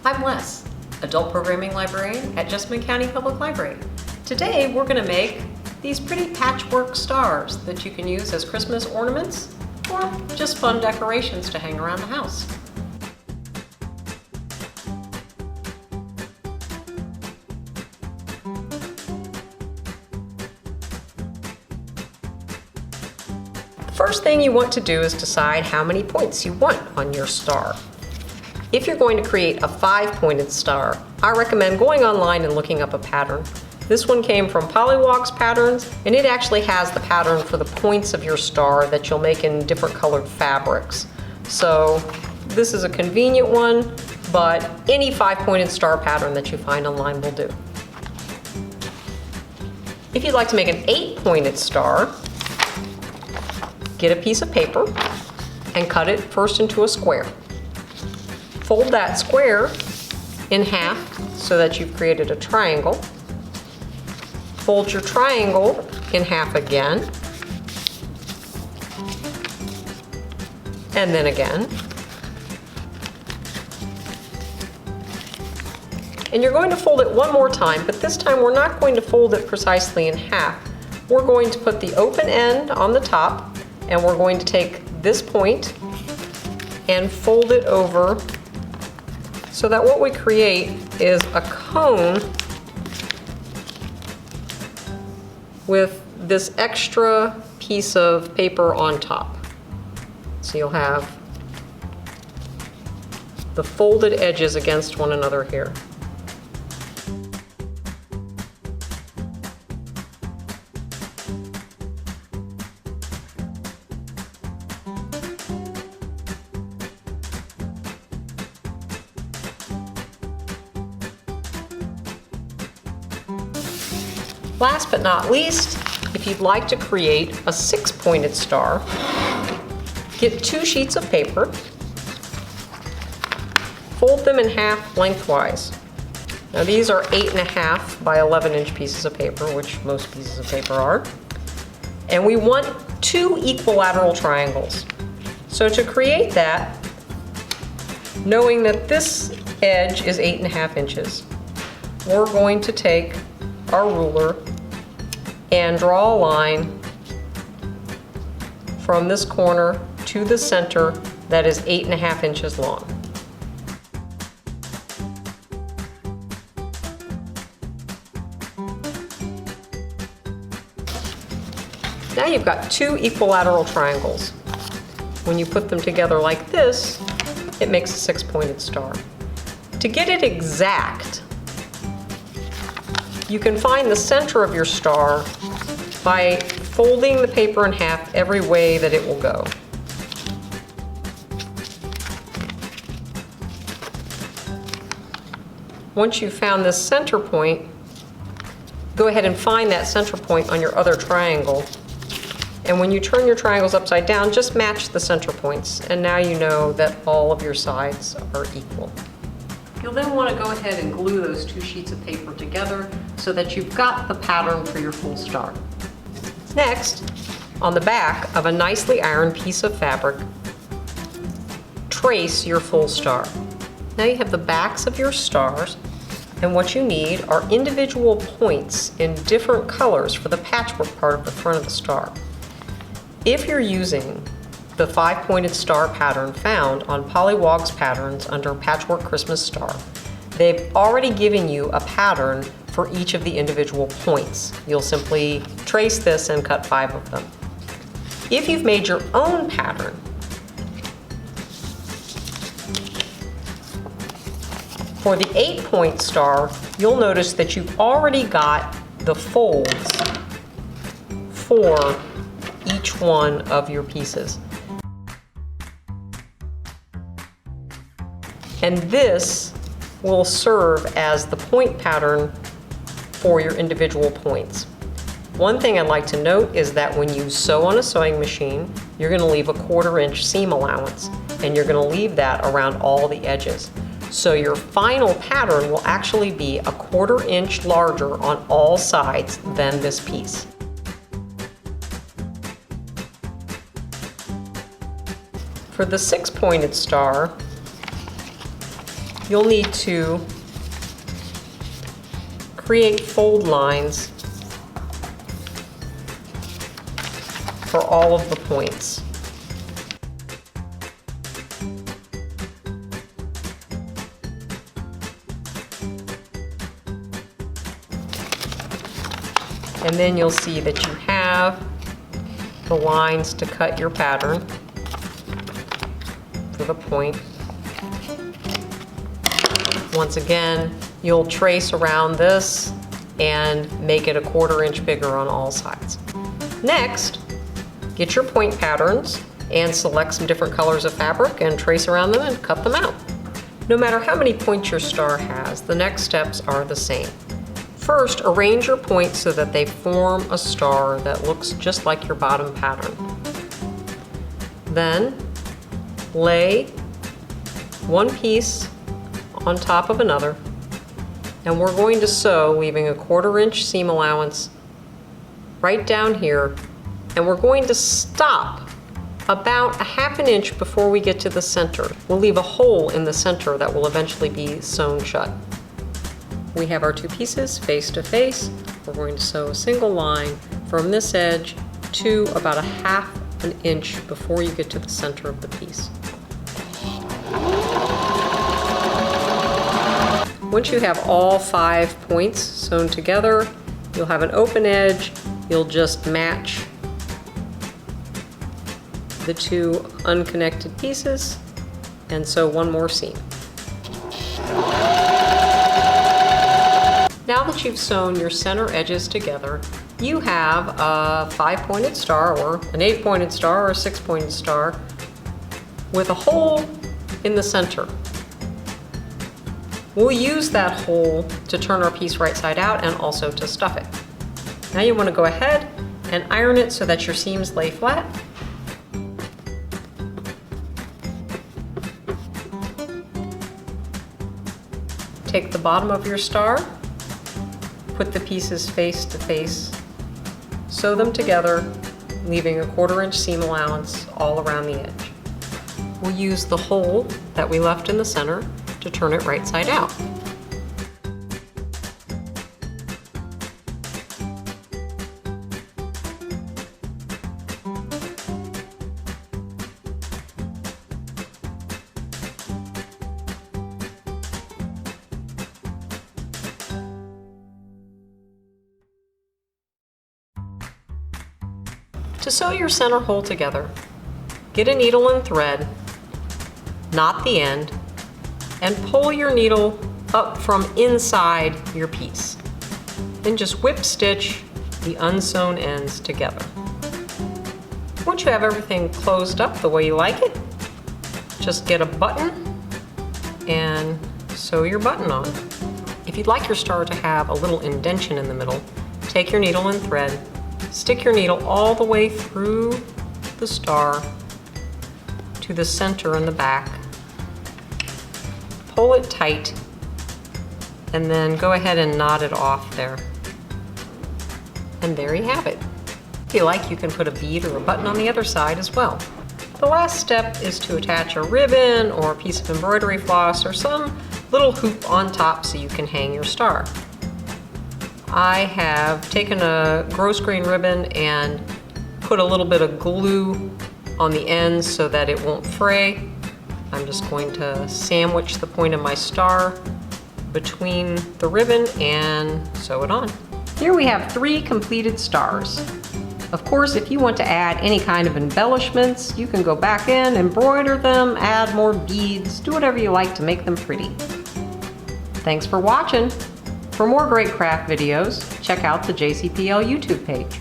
I'm Les, Adult Programming Librarian at Jessamine County Public Library. Today we're going to make these pretty patchwork stars that you can use as Christmas ornaments or just fun decorations to hang around the house. First thing you want to do is decide how many points you want on your star. If you're going to create a 5-pointed star, I recommend going online and looking up a pattern. This one came from Pollywogs Patterns, and it actually has the pattern for the points of your star that you'll make in different colored fabrics. So this is a convenient one, but any 5-pointed star pattern that you find online will do. If you'd like to make an 8-pointed star, get a piece of paper and cut it first into a square. Fold that square in half so that you've created a triangle. Fold your triangle in half again, and then again. And you're going to fold it one more time, but this time we're not going to fold it precisely in half. We're going to put the open end on the top, and we're going to take this point and fold it over so that what we create is a cone with this extra piece of paper on top. So you'll have the folded edges against one another here. Last but not least, if you'd like to create a 6-pointed star, get 2 sheets of paper, fold them in half lengthwise. Now these are 8.5 by 11-inch pieces of paper, which most pieces of paper are. And we want 2 equilateral triangles. So to create that, knowing that this edge is 8.5 inches, we're going to take our ruler and draw a line from this corner to the center that is 8.5 inches long. Now you've got 2 equilateral triangles. When you put them together like this, it makes a 6-pointed star. To get it exact, you can find the center of your star by folding the paper in half every way that it will go. Once you've found this center point, go ahead and find that center point on your other triangle. And when you turn your triangles upside down, just match the center points. And now you know that all of your sides are equal. You'll then want to go ahead and glue those 2 sheets of paper together so that you've got the pattern for your full star. Next, on the back of a nicely ironed piece of fabric, trace your full star. Now you have the backs of your stars, and what you need are individual points in different colors for the patchwork part of the front of the star. If you're using the 5-pointed star pattern found on Pollywogs Patterns under Patchwork Christmas Star, they've already given you a pattern for each of the individual points. You'll simply trace this and cut 5 of them. If you've made your own pattern, for the 8-point star, you'll notice that you've already got the folds for each one of your pieces. And this will serve as the point pattern for your individual points. One thing I'd like to note is that when you sew on a sewing machine, you're going to leave a 1/4 inch seam allowance, and you're going to leave that around all the edges. So your final pattern will actually be a 1/4 inch larger on all sides than this piece. For the 6-pointed star, you'll need to create fold lines for all of the points. And then you'll see that you have the lines to cut your pattern for the point. Once again, you'll trace around this and make it a 1/4 inch bigger on all sides. Next, get your point patterns and select some different colors of fabric and trace around them and cut them out. No matter how many points your star has, the next steps are the same. First, arrange your points so that they form a star that looks just like your bottom pattern. Then, lay one piece on top of another, and we're going to sew, leaving a 1/4 inch seam allowance right down here, and we're going to stop about a 1/2 inch before we get to the center. We'll leave a hole in the center that will eventually be sewn shut. We have our 2 pieces face to face. We're going to sew a single line from this edge to about a 1/2 inch before you get to the center of the piece. Once you have all 5 points sewn together, you'll have an open edge. You'll just match the 2 unconnected pieces and sew one more seam. Now that you've sewn your center edges together, you have a 5-pointed star or an 8-pointed star or a 6-pointed star with a hole in the center. We'll use that hole to turn our piece right side out and also to stuff it. Now you want to go ahead and iron it so that your seams lay flat. Take the bottom of your star, put the pieces face to face, sew them together, leaving a 1/4 inch seam allowance all around the edge. We'll use the hole that we left in the center to turn it right side out. To sew your center hole together, get a needle and thread, knot the end, and pull your needle up from inside your piece. Then just whip stitch the unsewn ends together. Once you have everything closed up the way you like it, just get a button and sew your button on. If you'd like your star to have a little indentation in the middle, take your needle and thread, stick your needle all the way through the star to the center and the back. Pull it tight, and then go ahead and knot it off there. And there you have it. If you like, you can put a bead or a button on the other side as well. The last step is to attach a ribbon or a piece of embroidery floss or some little hoop on top so you can hang your star. I have taken a gross grain ribbon and put a little bit of glue on the ends so that it won't fray. I'm just going to sandwich the point of my star between the ribbon and sew it on. Here we have 3 completed stars. Of course, if you want to add any kind of embellishments, you can go back in, embroider them, add more beads, do whatever you like to make them pretty. Thanks for watching. For more great craft videos, check out the JCPL YouTube page.